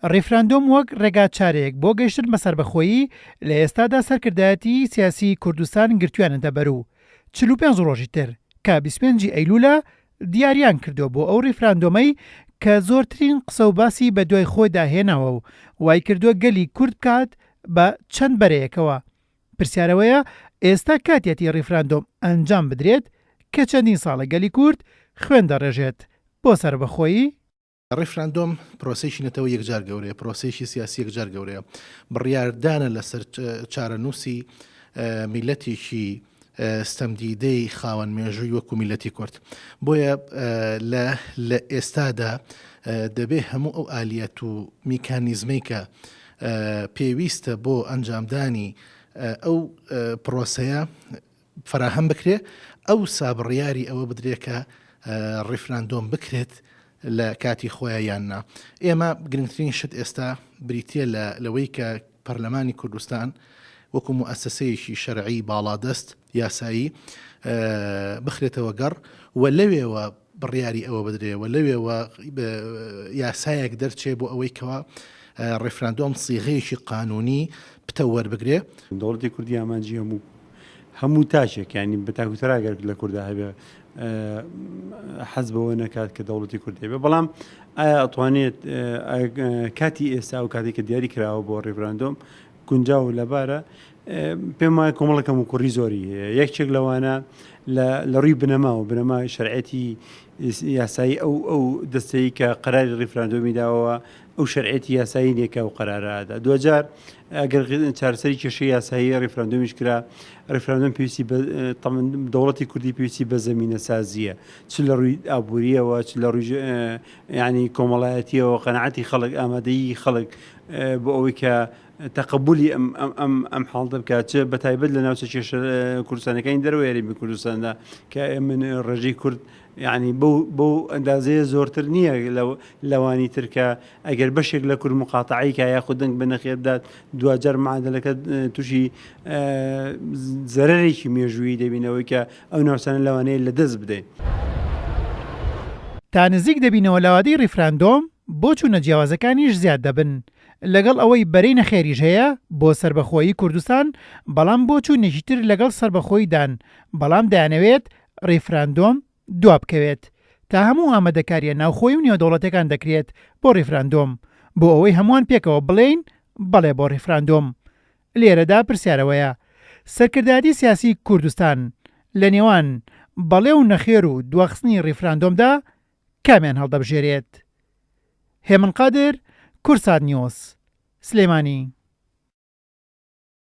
ڕێفراندۆم وەک ڕێگا چارەیەک بۆ گەیشتن بە سەربەخۆیی لە ئێستادا سەرکردایەتی سیاسی کوردستان گرتوویانەتە بەر و 45 ڕۆژی تر کە 25 ئەیلوولە دیاریان کردو بۆ ئەو ڕێفراندۆمەی کە زۆرترین قسە و باسی بە دوای خۆی داهێناوە و وای کردووە گەلی کورد بکات بە چەند بەرەیەکەوە. پرسیارەوەیە ئێستا کاتێتی ڕێفراندۆم ئەنجام بدرێت کە چەندین ساڵە گەلی کورد خوێن دەڕێژێت بۆ سەربەخۆیی. ڕێفراندۆم پرۆسەیەکی نەتەوە یەکجار گەورەیە، پرۆسەیەکی سیاسی یەکجار گەورەیە، بڕیاردانە لەسەر چارەنووسی میلەتێکی ستەمدیدەی خاوەن مێژووی وەکو میلەتی کورد. بۆیە لە ئێستادا دەبێ هەموو ئەو ئالیەت و میکانیزمەی کە پێویستە بۆ ئەنجامدانی ئەو پرۆسەیە فراهەم بکرێ، ئەو سابڕیاری ئەوە بدرێ کە ڕێفراندۆم بکرێت لە کاتی خۆیان یاننا. ئێمە گرنگترین شت ئێستا بریتە لەوەی کە پەرلەمانی کوردستان وەکو موئەسسەسەیەکی شەرعی باڵادەست یاسایی بخرێتەوە گەڕ و لەوێوە بڕیاری ئەوە بدرێ و لەوێوە یاسایەک دەرچێ بۆ ئەوەی کەوە ڕێفراندۆم سیغەیەکی قانونی پتە وەربگرێ. دەوڵەتی کوردی ئامانجی هەموو تاشێک ینی بەتاکوتەراگەر لە کووردا هەبێ حەز بەوە نەکات کە دەوڵەتی کوردی بێ. بەڵام ئایا ئەتوانێت کاتی ئێستا و کاتێک کە دیاری کراوە بۆ ڕێفراندۆم گونجاو لەبارە پێم وایە کۆمەڵەکەم و کوڕی زۆری هەیە. یەکێک لەوانە لە ڕووی بنەما و بنەما شەرعەتی یاسایی ئەو دەستەی کە قەراری ڕێفراندۆمی داوەوە ئەو شەرعەتی یاسایی نییە کە ئەو قەرارەدا. دوجار ئەگەر چارەسەری کێشەی یاسایی ڕێفراندۆمیش کرا، ڕێفراندۆم پێویستی دەوڵەتی کوردی پێویستی بە زەمینە سازیە، چ لە ڕووی ئابووریەوە، چ لە ڕووی ینی کۆمەڵایەتیەوە، قەنەعەتی خەڵک، ئامادەیی خەڵک بۆ ئەوەی کە تەقبولی ئەم حاڵدە بکات، چ بەتایبەت لە ناوچە کێشە کوردستانەکانی دەرەوە یاریمی کوردستاندا کە من ڕێژەی کورد ینی بەو ئەندازەیە زۆرتر نییە لەوانی ترکە ئەگەر بەشێک لە کورد مقاتعی کە یاخود دەنگ بە نەخێردات دوجار معادلەکە تووشی زەرەرێکی مێژووی دەبینەوەی کە ئەو ناوچانە لەوانەیە لە دەست بدەین. تا نزیک دەبینەوە لەوادەی ڕێفراندۆم بۆ چوونە جیاوازەکانیش زیاد دەبن لەگەڵ ئەوەی بەرەی نەخێریش هەیە بۆ سەربەخۆیی کوردستان، بەڵام بۆ چوونێکی تر لەگەڵ سەربەخۆیدان، بەڵام دەیانەوێت ڕێفراندۆم دوا بکەوێت تا هەموو ئامادەکاریە ناوخۆی و نێودەوڵەتەکان دەکرێت بۆ ڕێفراندۆم بۆ ئەوەی هەمووان پێکەوە بڵێین بەڵێ بۆ ڕێفراندۆم. لێرەدا پرسیارەوەیە سەرکردایەتی سیاسی کوردستان لە نێوان بەڵێ و نەخێر و دواخستنی ڕێفراندۆمدا کامیان هەڵدەبژێرێت؟ هێمن قادر، کورسات نیوز، سلێمانی.